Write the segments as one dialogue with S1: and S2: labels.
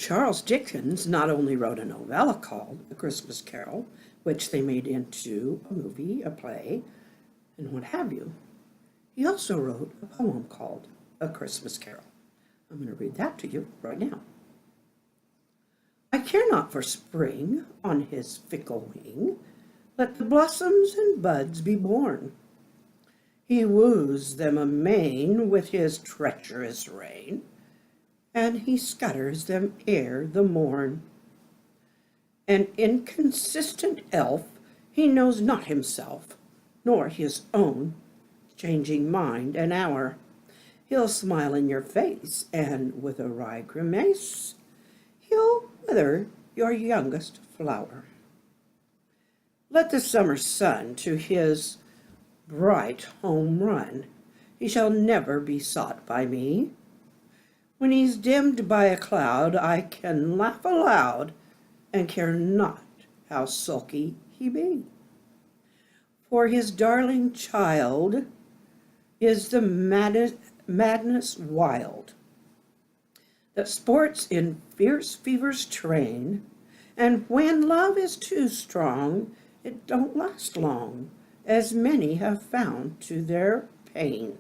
S1: Charles Dickens not only wrote a novella called A Christmas Carol, which they made into a movie, a play, and what have you, he also wrote a poem called A Christmas Carol. I'm going to read that to you right now. I care not for spring on his fickle wing. Let the blossoms and buds be born. He woos them amain with his treacherous rain, and he scatters them ere the morn. An inconsistent elf, he knows not himself, nor his own changing mind and hour. He'll smile in your face, and with a wry grimace, he'll wither your youngest flower. Let the summer sun to his bright home run. He shall never be sought by me. When he's dimmed by a cloud, I can laugh aloud and care not how sulky he be. For his darling child is the madness wild that sports in fierce fever's train, and when love is too strong, it don't last long, as many have found to their pain.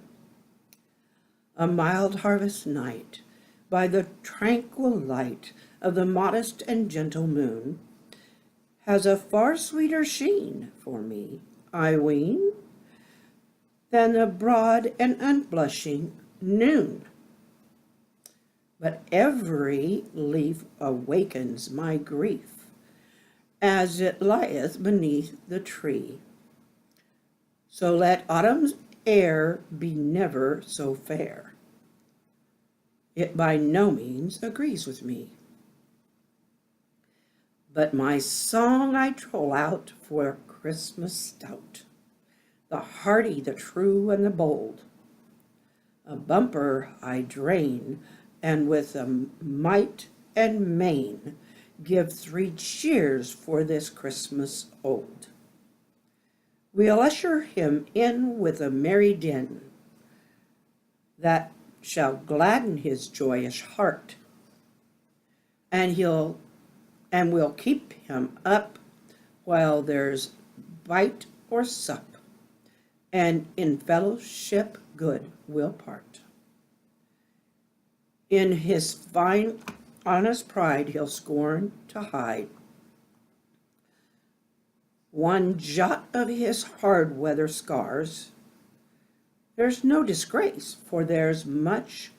S1: A mild harvest night, by the tranquil light of the modest and gentle moon, has a far sweeter sheen for me, I ween, than the broad and unblushing noon. But every leaf awakens my grief, as it lieth beneath the tree. So let autumn's air be never so fair. It by no means agrees with me. But my song I troll out for Christmas stout, the hearty, the true, and the bold. A bumper I drain, and with a might and main give 3 cheers for this Christmas old. We'll usher him in with a merry din that shall gladden his joyous heart, and we'll keep him up while there's bite or sup, and in fellowship good we'll part. In his fine honest pride he'll scorn to hide one jot of his hard weather scars. There's no disgrace, for there's much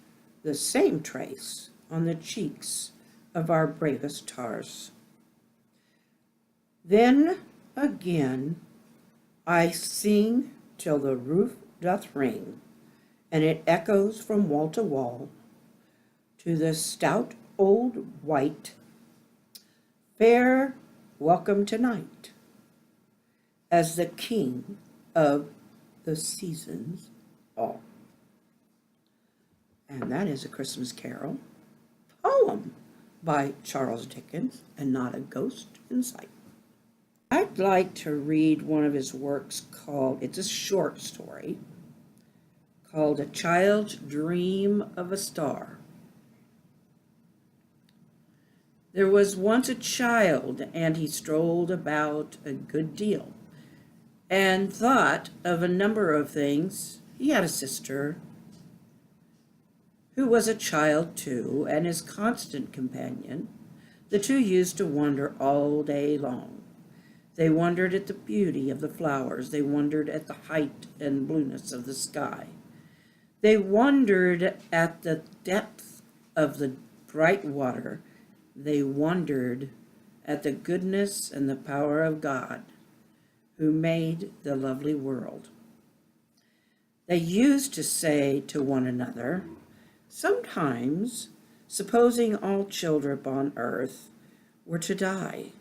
S1: the same trace on the cheeks of our bravest tars. Then again I sing till the roof doth ring, and it echoes from wall to wall, to the stout old wight, fair welcome tonight, as the king of the seasons all. And that is A Christmas Carol, poem by Charles Dickens, and not a ghost in sight. I'd like to read one of his works called, it's a short story, called A Child's Dream of a Star. There was once a child, and he strolled about a good deal, and thought of a number of things. He had a sister who was a child too, and his constant companion. The two used to wander all day long. They wondered at the beauty of the flowers. They wondered at the height and blueness of the sky. They wondered at the depth of the bright water. They wondered at the goodness and the power of God, who made the lovely world. They used to say to one another, sometimes, supposing all children upon earth were to die,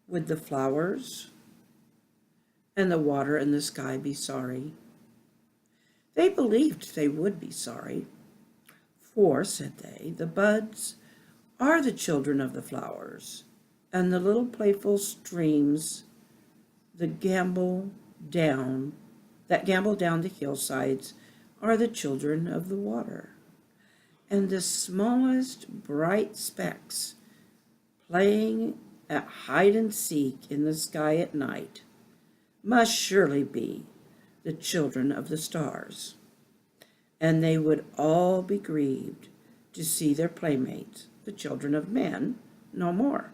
S1: would the flowers and the water and the sky be sorry? They believed they would be sorry, for, said they, the buds are the children of the flowers, and the little playful streams that gamble down the hillsides are the children of the water. and the smallest bright specks playing at hide and seek in the sky at night must surely be the children of the stars, and they would all be grieved to see their playmates, the children of men, no more.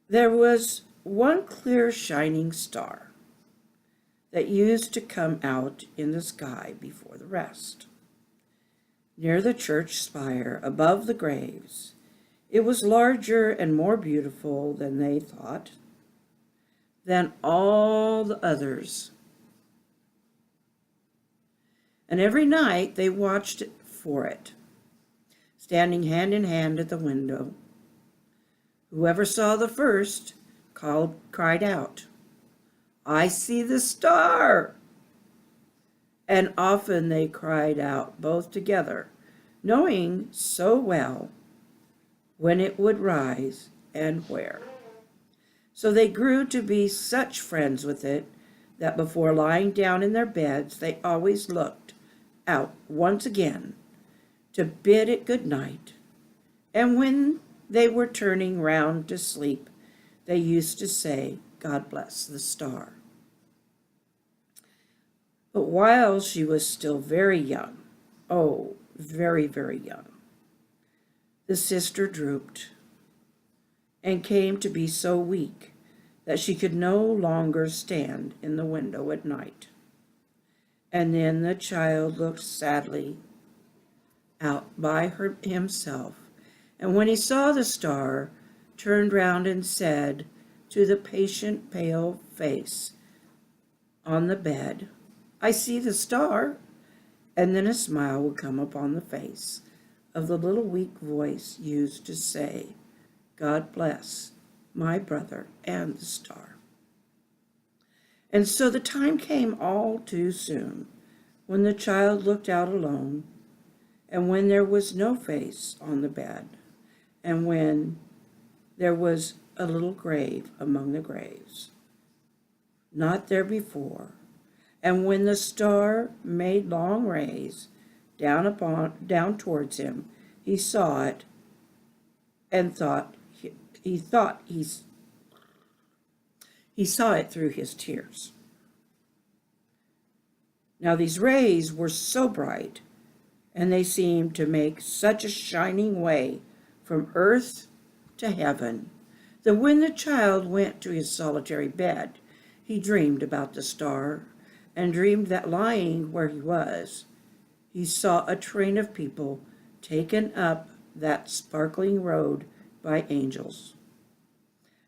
S1: There was one clear shining star that used to come out in the sky before the rest. Near the church spire, above the graves, it was larger and more beautiful than they thought, than all the others. And every night they watched for it, standing hand in hand at the window. Whoever saw the first cried out, "I see the star!" And often they cried out both together, knowing so well when it would rise and where. So they grew to be such friends with it that before lying down in their beds they always looked out once again to bid it good night. And when they were turning round to sleep, they used to say, "God bless the star." But while she was still very young, oh, very, very young, the sister drooped and came to be so weak that she could no longer stand in the window at night. And then the child looked sadly out by himself, and when he saw the star, turned round and said to the patient pale face on the bed, "I see the star." And then a smile would come upon the face of the little weak voice used to say, "God bless my brother and the star." And so the time came all too soon when the child looked out alone, and when there was no face on the bed, and when there was a little grave among the graves, not there before, and when the star made long rays down towards him, he saw it and he saw it through his tears. Now these rays were so bright, and they seemed to make such a shining way from earth to heaven, that when the child went to his solitary bed, he dreamed about the star, and dreamed that lying where he was, he saw a train of people taken up that sparkling road by angels.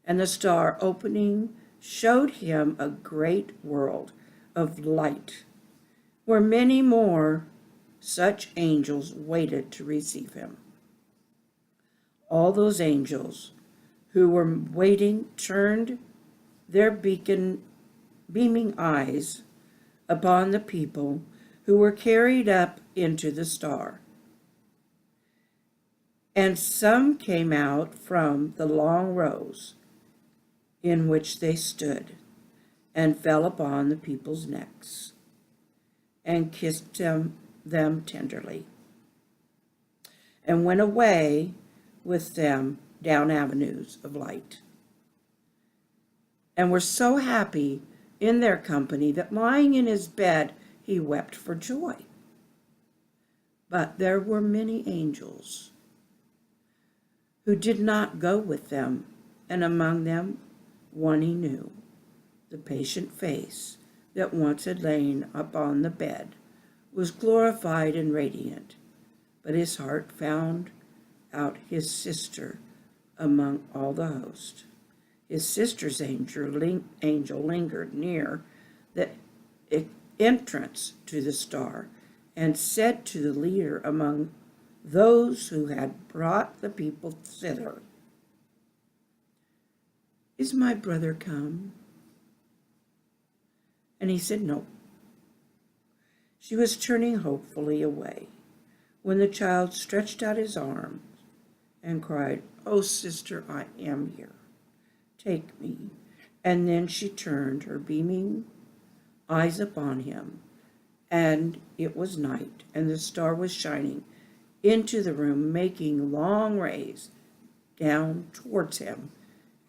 S1: And the star opening showed him a great world of light, where many more such angels waited to receive him. All those angels who were waiting turned their beaming eyes upon the people who were carried up into the star. And some came out from the long rows in which they stood, and fell upon the people's necks, and kissed them tenderly, and went away with them down avenues of light, and were so happy in their company that lying in his bed he wept for joy. But there were many angels who did not go with them, and among them one he knew, the patient face that once had lain upon the bed was glorified and radiant, but his heart found out his sister among all the host. His sister's angel lingered near the entrance to the star, and said to the leader among those who had brought the people thither, "Is my brother come?" And he said no. She was turning hopefully away when the child stretched out his arms and cried, "Oh, sister, I am here. Take me." And then she turned her beaming eyes upon him And it was night, and the star was shining into the room, making long rays down towards him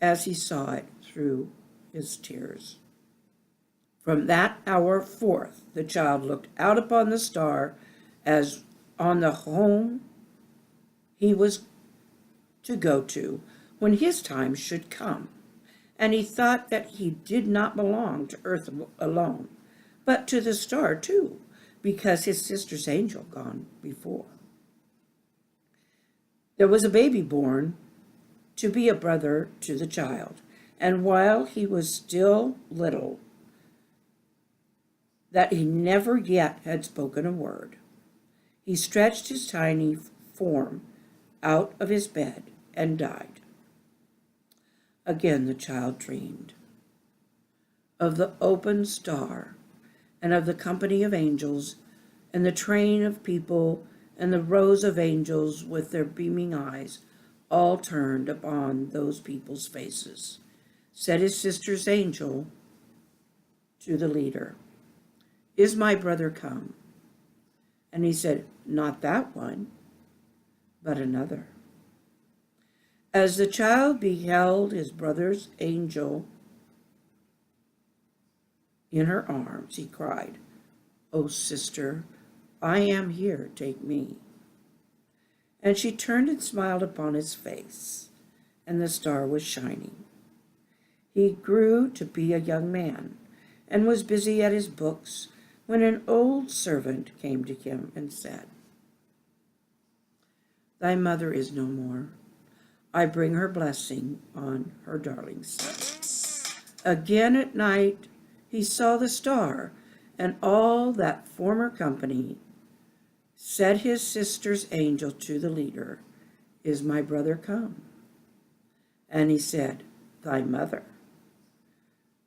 S1: as he saw it through his tears. From that hour forth, the child looked out upon the star as on the home he was to go to when his time should come. And he thought that he did not belong to earth alone, but to the star too, because his sister's angel gone before. There was a baby born to be a brother to the child, and while he was still little, that he never yet had spoken a word, he stretched his tiny form out of his bed and died. Again the child dreamed of the open star and of the company of angels and the train of people and the rows of angels with their beaming eyes all turned upon those people's faces. Said his sister's angel to the leader, "Is my brother come?" And he said, "Not that one, but another." As the child beheld his brother's angel in her arms, he cried, "Oh, sister, I am here, take me." And she turned and smiled upon his face, and the star was shining. He grew to be a young man, and was busy at his books, when an old servant came to him and said, "Thy mother is no more. I bring her blessing on her darling son." Again at night he saw the star, and all that former company. Said his sister's angel to the leader, "Is my brother come?" And he said, "Thy mother."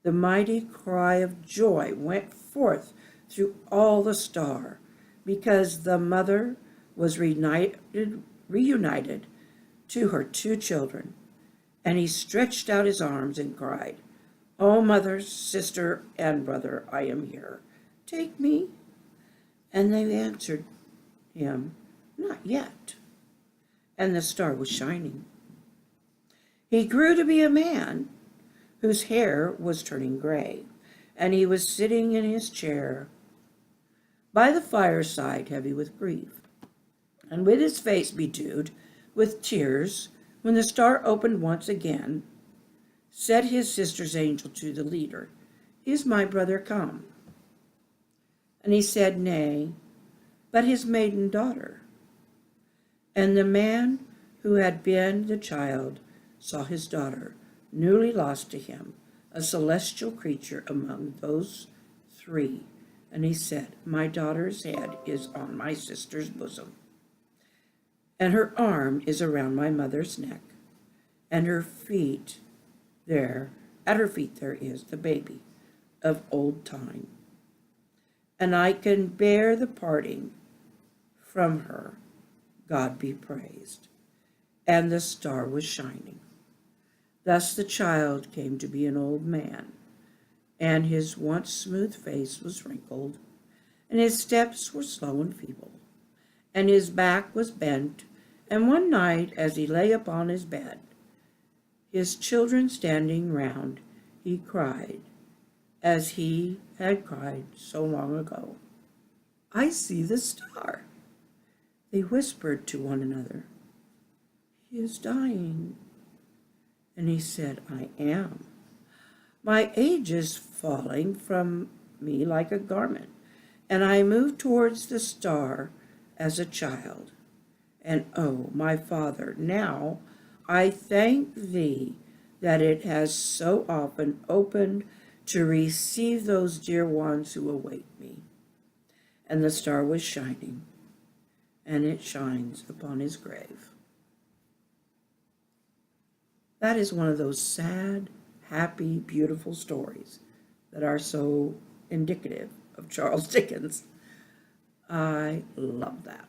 S1: The mighty cry of joy went forth through all the star, because the mother was reunited to her two children. And he stretched out his arms and cried, "O mother, sister, and brother, I am here. Take me." And they answered him, "Not yet." And the star was shining. He grew to be a man whose hair was turning gray, and he was sitting in his chair by the fireside, heavy with grief, and with his face bedewed with tears, when the star opened once again. Said his sister's angel to the leader, "Is my brother come?" And he said, "Nay, but his maiden daughter." And the man who had been the child saw his daughter, newly lost to him, a celestial creature among those three. And he said, "My daughter's head is on my sister's bosom, and her arm is around my mother's neck, and at her feet there is the baby of old time. And I can bear the parting from her. God be praised." And the star was shining. Thus the child came to be an old man, and his once smooth face was wrinkled, and his steps were slow and feeble, and his back was bent. And one night, as he lay upon his bed, his children standing round, he cried, as he had cried so long ago, "I see the star." They whispered to one another, "He is dying." And he said, "I am. My age is falling from me like a garment, and I move towards the star as a child. And oh, my Father, now I thank thee that it has so often opened to receive those dear ones who await me." And the star was shining, and it shines upon his grave. That is one of those sad, happy, beautiful stories that are so indicative of Charles Dickens. I love that.